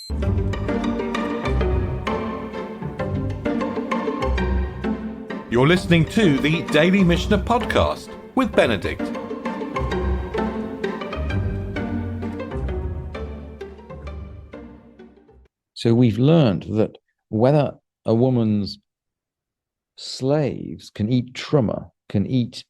You're listening to the Daily Mishnah Podcast with Benedict. So we've learned that whether a woman's slaves can eat truma, can eat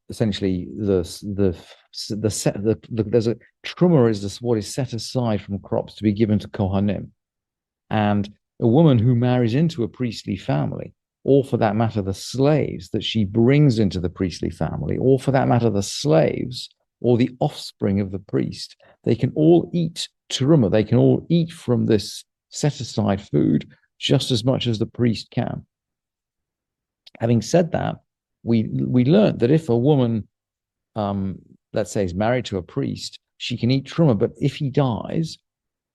essentially there's a truma is what is set aside from crops to be given to kohanim, and a woman who marries into a priestly family, or for that matter the slaves that she brings into the priestly family, or for that matter the slaves or the offspring of the priest, they can all eat teruma. They can all eat from this set aside food just as much as the priest can. Having said that, we learned that if a woman, let's say, is married to a priest, she can eat teruma, but if he dies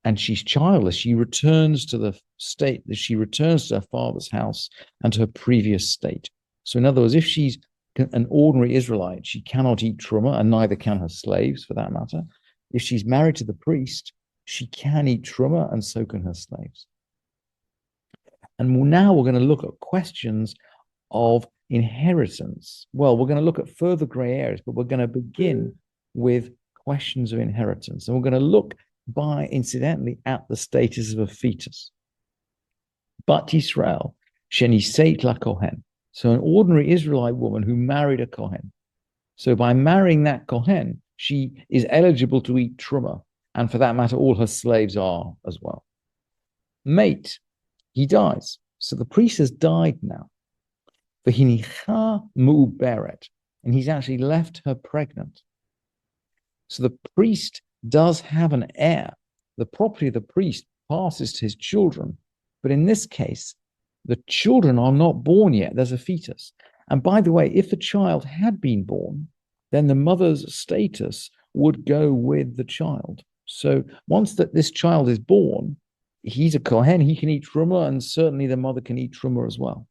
and she's childless, she returns to the state, that she returns to her father's house and to her previous state. So in other words, if she's an ordinary Israelite, she cannot eat truma, and neither can her slaves for that matter. If she's married to the priest, she can eat truma, and so can her slaves. And now we're going to look at questions of inheritance. Well, we're going to look at further gray areas, but we're going to begin with questions of inheritance. And we're going to look incidentally at the status of a fetus. Bat Yisrael, sheniseit la kohen. So an ordinary Israelite woman who married a kohen. So by marrying that kohen, she is eligible to eat truma, and for that matter, all her slaves are as well. Mate, he dies. So the priest has died now. V'hinicha mu'uberet, and he's actually left her pregnant. So the priest does have an heir. The property of the priest passes to his children, but in this case, the children are not born yet. There's a fetus. And by the way, if the child had been born, then the mother's status would go with the child. So once this child is born, he's a kohen, he can eat truma, and certainly the mother can eat truma as well.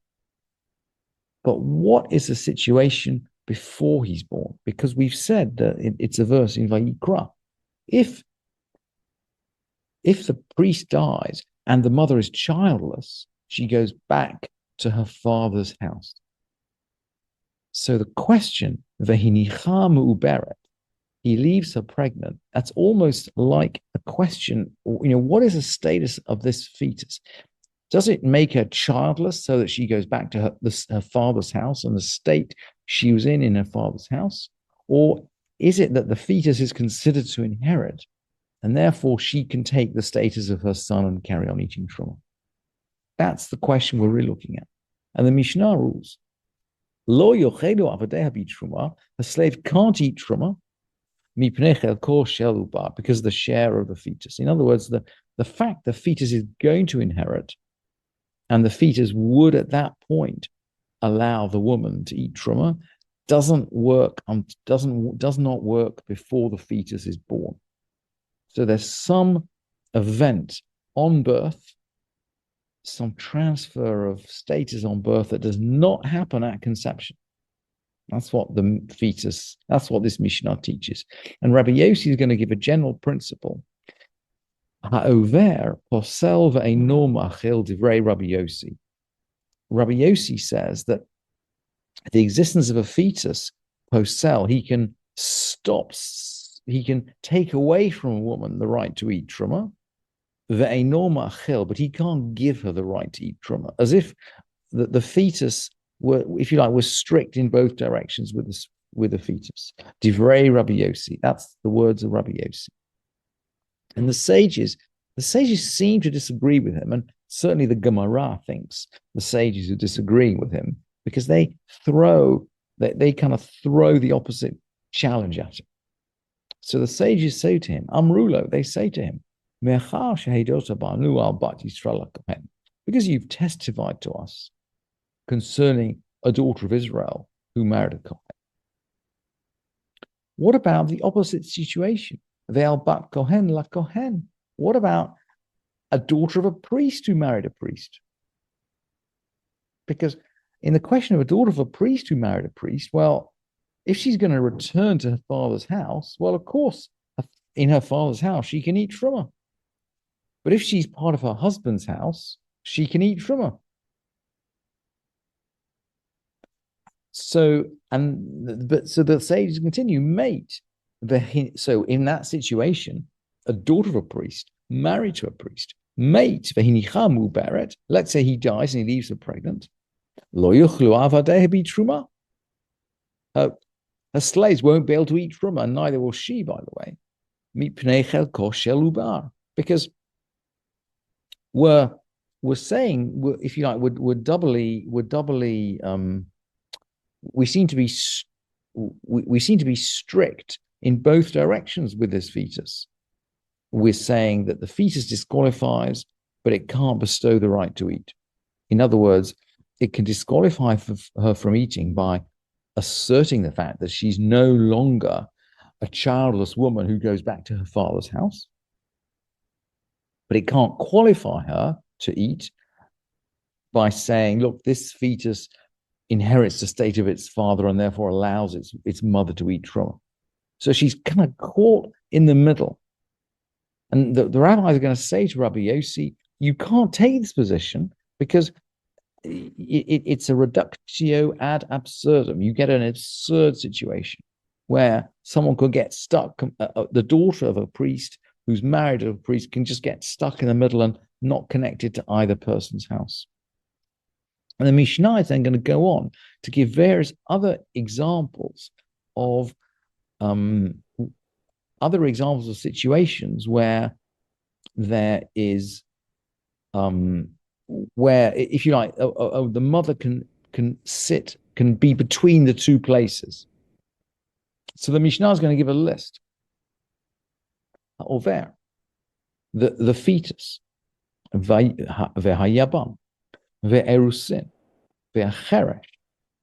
But what is the situation before he's born? Because we've said that it's a verse in Vayikra. If the priest dies and the mother is childless, she goes back to her father's house. So the question, Vehinicha mu'uberet, he leaves her pregnant. That's almost like a question, what is the status of this fetus? Does it make her childless so that she goes back to her father's house and the state she was in her father's house? Or is it that the fetus is considered to inherit, and therefore she can take the status of her son and carry on eating truma? That's the question we're really looking at. And the Mishnah rules, Lo yochelu avadeha bi truma, a slave can't eat truma, mipnei chelko sheluba, because of the share of the fetus. In other words, the fact the fetus is going to inherit, and the fetus would at that point allow the woman to eat truma, does not work before the fetus is born. So there's some event on birth, some transfer of status on birth that does not happen at conception. That's what that's what this Mishnah teaches. And Rabbi Yossi is going to give a general principle. Ha'over posel ve'eino ma'achil divrei Rabbi Yossi. Rabbi Yossi says that the existence of a fetus, posel, he can take away from a woman the right to eat truma, ve'eino ma'achil, but he can't give her the right to eat truma, as if the fetus were, if you like, was strict in both directions with the fetus. Divrei Rabbi Yossi, that's the words of Rabbi Yossi. And the sages seem to disagree with him, and certainly the Gemara thinks the sages are disagreeing with him because they kind of throw the opposite challenge at him. So the sages say to him, Amrulo, they say to him, because you've testified to us concerning a daughter of Israel who married a Kohen. What about the opposite situation? Ve'al bat Kohen la Kohen. What about a daughter of a priest who married a priest? Because in the question of a daughter of a priest who married a priest, well, if she's going to return to her father's house, well, of course, in her father's house, she can eat truma. But if she's part of her husband's house, she can eat truma. So the sages continue, mate. So in that situation, a daughter of a priest married to a priest, mate. Let's say he dies and he leaves her pregnant. Truma. Her slaves won't be able to eat truma, and neither will she, by the way. Because we're saying, if you like, we're doubly we seem to be strict in both directions with this fetus. We're saying that the fetus disqualifies, but it can't bestow the right to eat. In other words, it can disqualify her from eating by asserting the fact that she's no longer a childless woman who goes back to her father's house. But it can't qualify her to eat by saying, look, this fetus inherits the state of its father and therefore allows its mother to eat truma. So she's kind of caught in the middle. And the rabbis are going to say to Rabbi Yossi, you can't take this position because it's a reductio ad absurdum. You get an absurd situation where someone could get stuck. The daughter of a priest who's married to a priest can just get stuck in the middle and not connected to either person's house. And the Mishnah is then going to go on to give various other examples of situations where there is where, if you like, the mother can be between the two places. So the Mishnah is going to give a list of the fetus, v'hayabam, ve'erusin, ve'acheresh,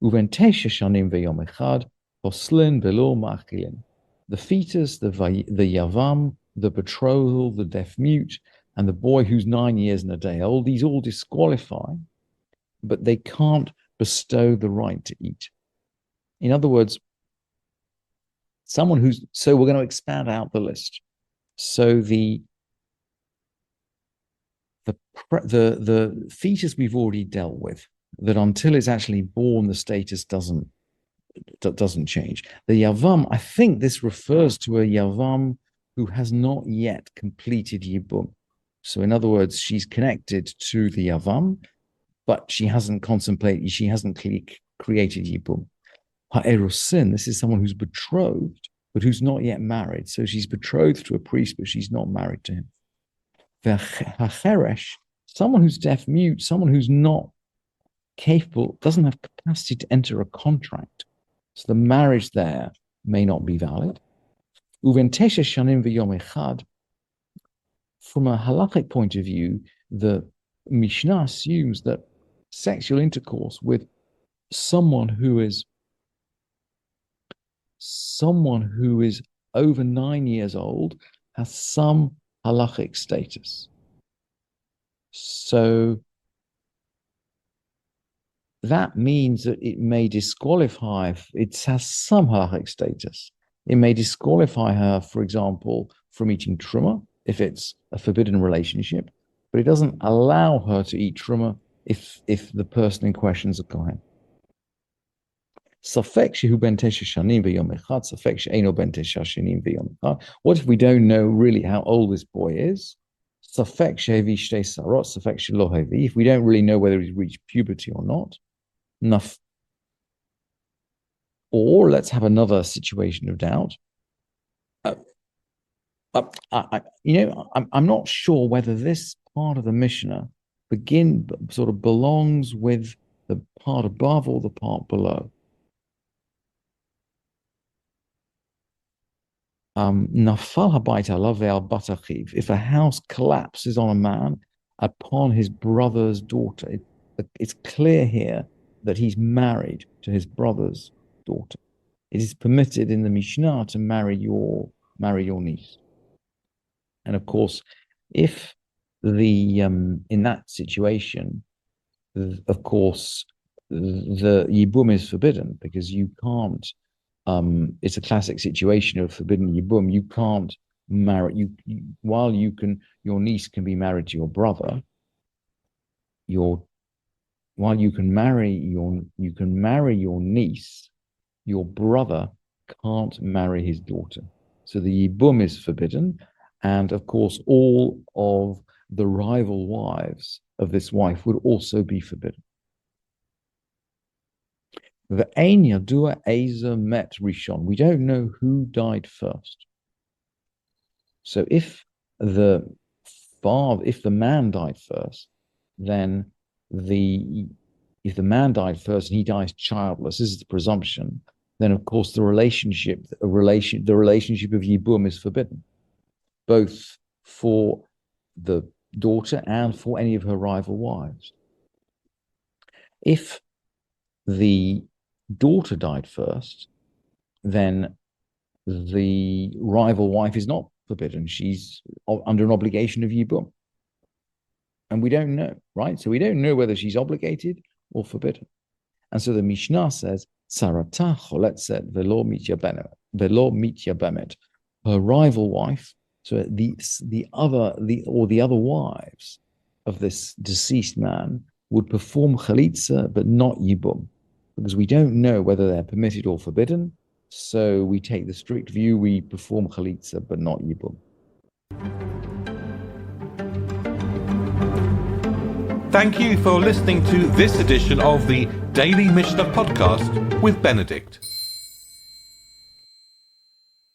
uven tesha shanim ve'yom echad, poslin velo ma'achilin. The fetus, the yavam, the betrothal, the deaf mute, and the boy who's 9 years and a day old, these all disqualify, but they can't bestow the right to eat. In other words, so we're going to expand out the list. So the fetus we've already dealt with, that until it's actually born, the status doesn't change. The yavam, I think this refers to a yavam who has not yet completed yibum. So in other words, she's connected to the yavam, but she hasn't created yibum. Ha'erusin, this is someone who's betrothed, but who's not yet married. So she's betrothed to a priest, but she's not married to him. Ha'cheresh, someone who's deaf mute, someone who's not capable, doesn't have capacity to enter a contract. So the marriage there may not be valid. Uven tesha shanim v'yom echad. From a halachic point of view, the Mishnah assumes that sexual intercourse with someone who is over 9 years old has some halachic status. So that means that it may disqualify, it has some halachic status. It may disqualify her, for example, from eating truma if it's a forbidden relationship, but it doesn't allow her to eat truma if the person in question is a kohen. What if we don't know really how old this boy is? If we don't really know whether he's reached puberty or not. Or let's have another situation of doubt. I'm not sure whether this part of the Mishnah sort of belongs with the part above or the part below. If a house collapses on a man upon his brother's daughter, it's clear here that he's married to his brother's daughter. It is permitted in the Mishnah to marry your niece. And of course, if in that situation, of course, the yibum is forbidden because you can't. It's a classic situation of forbidden yibum. You can't marry while your niece can be married to your brother, while you can marry your niece, your brother can't marry his daughter. So the yibum is forbidden, and of course all of the rival wives of this wife would also be forbidden. The ein yadua eza met rishon. We don't know who died first. So if the man died first, then if the man died first and he dies childless, this is the presumption, then of course the relationship of yibum is forbidden, both for the daughter and for any of her rival wives. If the daughter died first, then the rival wife is not forbidden. She's under an obligation of yibum. And we don't know, right? So we don't know whether she's obligated or forbidden. And so the Mishnah says, Sarata choletzet velo mitya bemet. Her rival wife, so the other wives of this deceased man would perform chalitza, but not yibum, because we don't know whether they're permitted or forbidden. So we take the strict view, we perform chalitza, but not yibum. Thank you for listening to this edition of the Daily Mishnah Podcast with Benedict.